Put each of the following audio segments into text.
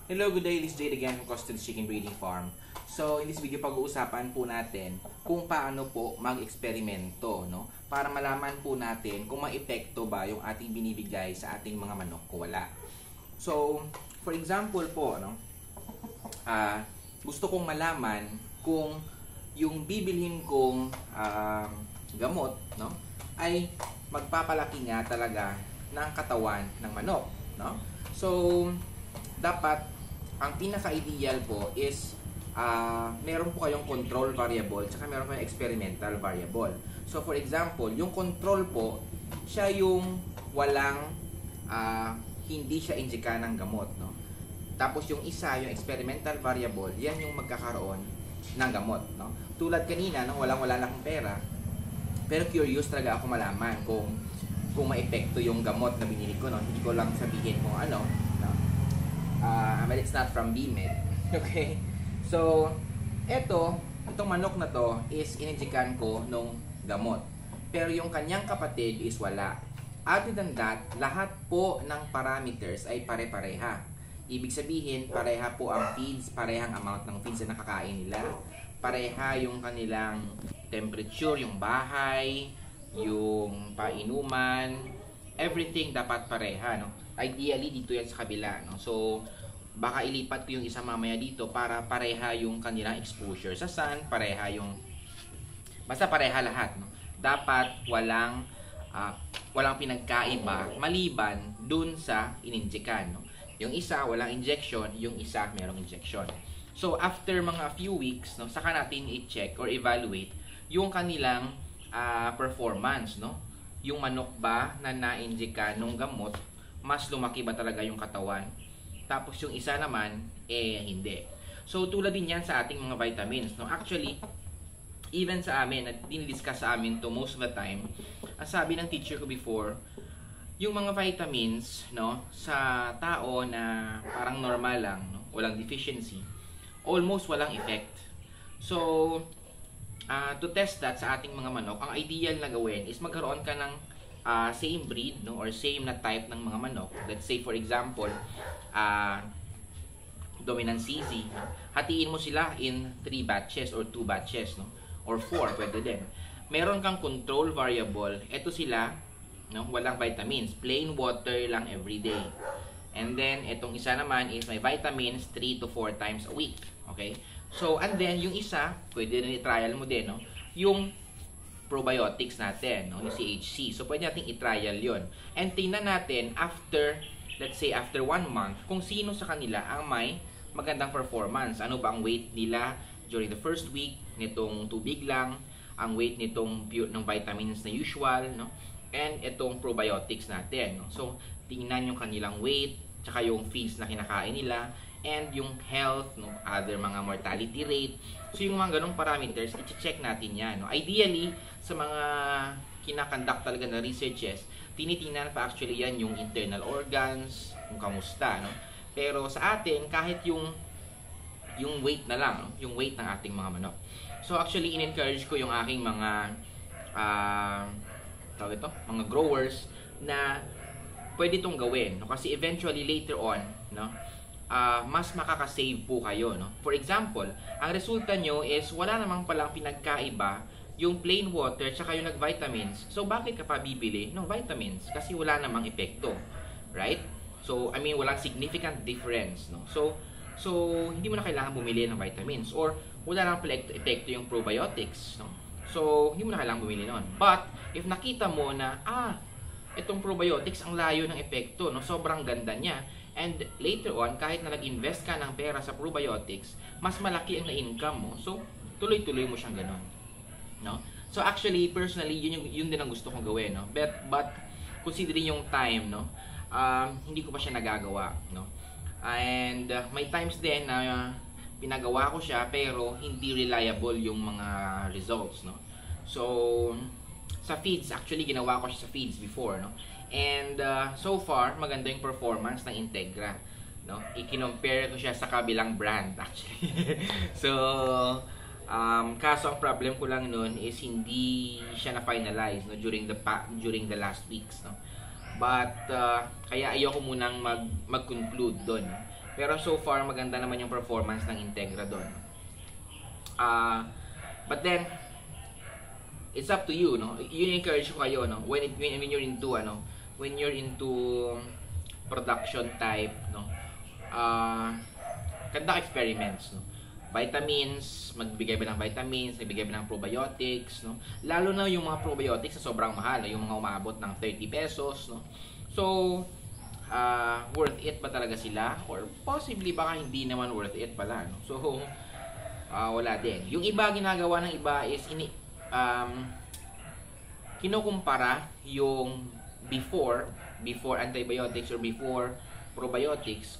Hello, good day. This is Jade again from Costin Chicken Breeding Farm. So, in this video, pag-uusapan po natin kung paano po mag-eksperimento, no? Para malaman po natin kung ma-epekto ba yung ating binibigay sa ating mga manok o wala. So, for example po, no? Gusto kong malaman kung yung bibilhin kong gamot, no? Ay magpapalaki nga talaga ng katawan ng manok, no? So, dapat ang pinaka-ideal po is meron po kayong control variable tsaka meron kayong experimental variable. So for example, yung control po, siya yung walang hindi siya injeka ng gamot, no? Tapos yung isa, yung experimental variable, yan yung magkakaroon ng gamot, no? Tulad kanina, no, wala na akong pera, pero curious talaga ako malaman kung maepekto yung gamot na binili ko, no? Hindi ko lang sabihin kung ano, no? But it's not from BMed. Okay? So, itong manok na to is ininjikan ko nung gamot. Pero yung kanyang kapatid is wala. Other than that, lahat po ng parameters ay pare-pareha. Ibig sabihin, pareha po ang feeds, parehang amount ng feeds na nakakain nila. Pareha yung kanilang temperature, yung bahay, yung painuman, everything dapat pareha, no? Ideally, dito yan sa kabila, no? So, baka ilipat ko yung isa mamaya dito para pareha yung kanilang exposure sa sun, pareha yung basta pareha lahat, no? Dapat walang pinagkaiba maliban dun sa ininjekan, no? Yung isa walang injection, yung isa merong injection. So after mga few weeks, no, saka natin i-check or evaluate yung kanilang performance, no? Yung manok ba na na-injeka nung gamot, mas lumaki ba talaga yung katawan? Tapos yung isa naman, hindi. So, tulad din yan sa ating mga vitamins, no? Actually, even sa amin, at dinidiscuss sa amin to most of the time, ang sabi ng teacher ko before, yung mga vitamins, no, sa tao na parang normal lang, no, walang deficiency, almost walang effect. So, to test that sa ating mga manok, ang ideal na gawin is magkaroon ka ng same breed, no, or same na type ng mga manok. Let's say for example, dominant CZ, no? Hatiin mo sila in 3 batches or 2 batches, no, or 4, pwede din. Meron kang control variable. Ito sila, no, walang vitamins, plain water lang every day. And then itong isa naman is may vitamins 3 to 4 times a week. Okay? So, and then yung isa, pwede rin i-trial mo din, no, yung probiotics natin, no, yung CHC. So, pwede natin i-trial yon. And tingnan natin after, let's say after 1 month, kung sino sa kanila ang may magandang performance. Ano ba ang weight nila during the first week nitong tubig lang, ang weight nitong ng vitamins na usual, no, and itong probiotics natin, no. So, tingnan yung kanilang weight, tsaka yung feeds na kinakain nila, and yung health, no, other mga mortality rate. So, yung mga ganong parameters, i-check natin yan, no. Ideally, sa mga kinakandak talaga na researches, tinitingnan pa actually yan yung internal organs, kung kamusta, no. Pero sa atin, kahit yung weight na lang, no, yung weight ng ating mga manok. So, actually, in-encourage ko yung aking mga mga growers na pwede itong gawin, no? Kasi eventually later on, no, mas makakasave po kayo, no? For example, ang resulta nyo is wala namang palang pinagkaiba yung plain water tsaka yung nag-vitamins. So bakit ka pa bibili ng vitamins? Kasi wala namang epekto, right? So I mean, walang significant difference, no? So hindi mo na kailangan bumili ng vitamins, or wala lang pala epekto yung probiotics, no? So hindi mo na kailangan bumili nun. But if nakita mo na itong probiotics ang layo ng epekto, no, sobrang ganda niya, and later on kahit na nag-invest ka ng pera sa probiotics, mas malaki ang na-income mo, so tuloy-tuloy mo siyang ganon, no? So actually personally yun din ang gusto kong gawin, no, but considering yung time, no, hindi ko pa siya nagagawa, no, and may times din na pinagawa ko siya pero hindi reliable yung mga results, no. So sa feeds, actually ginawa ko siya sa feeds before, no, and so far maganda yung performance ng Integra, no. I-compare ko siya sa kabilang brand actually. So kaso ang problem ko lang noon is hindi siya na finalize, no, during the last weeks, no. But kaya ayoko munang mag-conclude doon, no? Pero so far, maganda naman yung performance ng Integra doon. But then, it's up to you, no? Yun encourage ko kayo, no? When you're into, when you're into production type, no? Conduct experiments, no? Vitamins, magbigay ba ng vitamins, magbigay ba ng probiotics, no? Lalo na yung mga probiotics na sobrang mahal, no? Yung mga umabot ng 30 pesos, no? So, worth it ba talaga sila? Or possibly baka hindi naman worth it pala, no? So, wala din. Yung iba, ginagawa ng iba is kinukumpara yung before antibiotics or before probiotics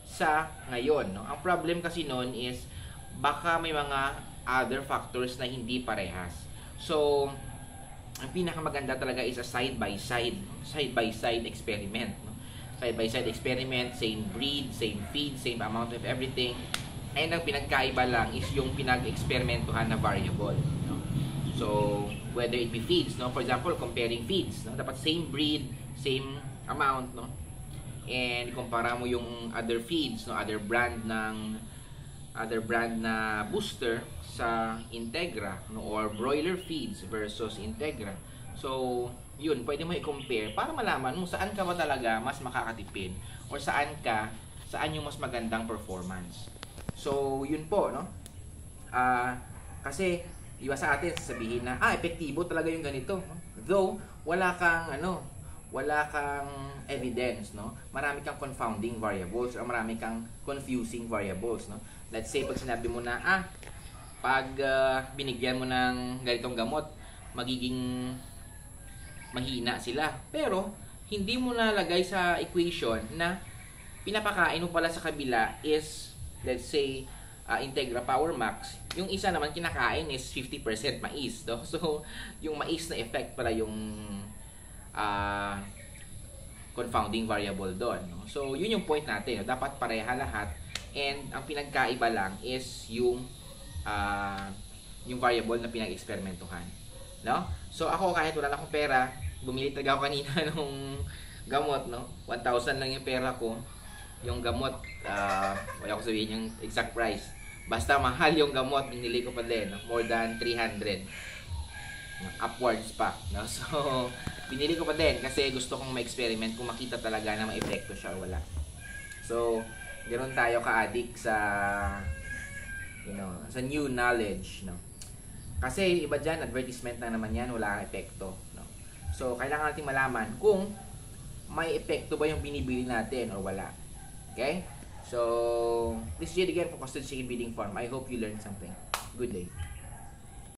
sa ngayon, no? Ang problem kasi noon is baka may mga other factors na hindi parehas. So, ang pinakamaganda talaga is a side-by-side experiment, no? Side-by-side experiment, same breed, same feed, same amount of everything. And ang pinagkaiba lang is yung pinag-eksperimentuhan na variable, no? So, whether it be feeds, no? For example, comparing feeds, no? Dapat same breed, same amount, no? And kumpara mo yung other feeds, no? Other brand na booster sa Integra, no? Or broiler feeds versus Integra. So, yun, pwede mo i-compare para malaman kung saan ka ba talaga mas makakatipid or saan yung mas magandang performance. So, yun po, no? Kasi iba sa atin sasabihin na epektibo talaga yung ganito, no? Though wala kang evidence, no? Marami kang confounding variables or marami kang confusing variables, no? Let's say pag sinabi mo na pag binigyan mo ng ganitong gamot, magiging mahina sila. Pero hindi mo nalagay sa equation na pinapakain mo pala sa kabila is, let's say, Integra Power Max. Yung isa naman kinakain is 50% mais, no? So, yung mais na effect pala yung confounding variable doon, no? So, yun yung point natin, no? Dapat pareha lahat and ang pinagkaiba lang is yung variable na pinag-eksperimentuhan, no? So, ako kahit wala na akong pera, bumili talaga ako kanina nung gamot, no? 1,000 lang yung pera ko. Yung gamot, wala ko sabihin yung exact price. Basta mahal yung gamot, binili ko pa din, no? More than 300. Upwards pa, no? So, binili ko pa din kasi gusto kong ma-experiment kung makita talaga na ma-epekto siya o wala. So, ganoon tayo ka-addict sa sa new knowledge, no? Kasi iba dyan, advertisement na naman yan, wala kang epekto, no? So, kailangan natin malaman kung may epekto ba yung binibili natin o wala. Okay? So, this is Jade again for Custard Chicken Breeding Farm. I hope you learned something. Good day.